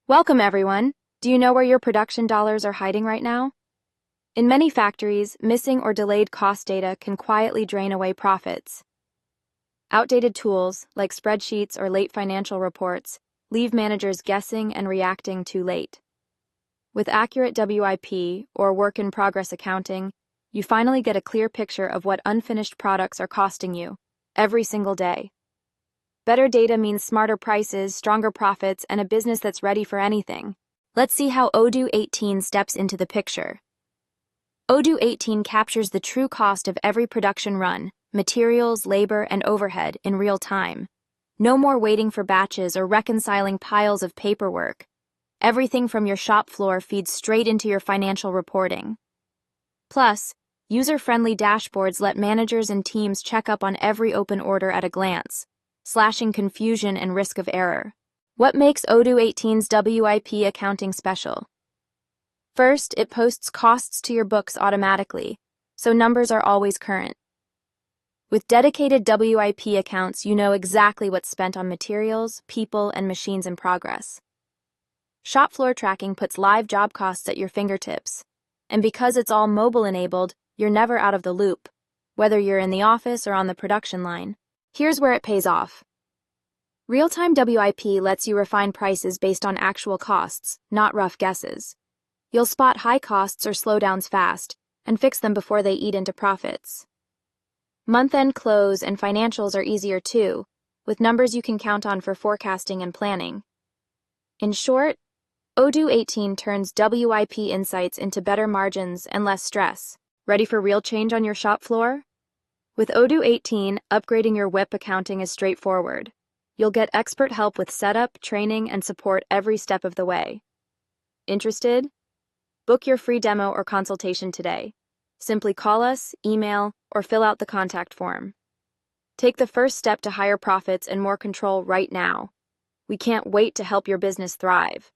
Welcome, everyone. Do you know where your production dollars are hiding right now? In many factories, missing or delayed cost data can quietly drain away profits. Outdated tools, like spreadsheets or late financial reports, leave managers guessing and reacting too late. With accurate WIP, or work-in-progress accounting, you finally get a clear picture of what unfinished products are costing you, every single day. Better data means smarter prices, stronger profits, and a business that's ready for anything. Let's see how Odoo 18 steps into the picture. Odoo 18 captures the true cost of every production run, materials, labor, and overhead in real time. No more waiting for batches or reconciling piles of paperwork. Everything from your shop floor feeds straight into your financial reporting. Plus, user-friendly dashboards let managers and teams check up on every open order at a glance, slashing confusion and risk of error. What makes Odoo 18's WIP accounting special? First, it posts costs to your books automatically, so numbers are always current. With dedicated WIP accounts, you know exactly what's spent on materials, people, and machines in progress. Shop floor tracking puts live job costs at your fingertips, and because it's all mobile-enabled, you're never out of the loop, whether you're in the office or on the production line. Here's where it pays off. Real-time WIP lets you refine prices based on actual costs, not rough guesses. You'll spot high costs or slowdowns fast, and fix them before they eat into profits. Month-end close and financials are easier too, with numbers you can count on for forecasting and planning. In short, Odoo 18 turns WIP insights into better margins and less stress. Ready for real change on your shop floor? With Odoo 18, upgrading your WIP accounting is straightforward. You'll get expert help with setup, training, and support every step of the way. Interested? Book your free demo or consultation today. Simply call us, email, or fill out the contact form. Take the first step to higher profits and more control right now. We can't wait to help your business thrive.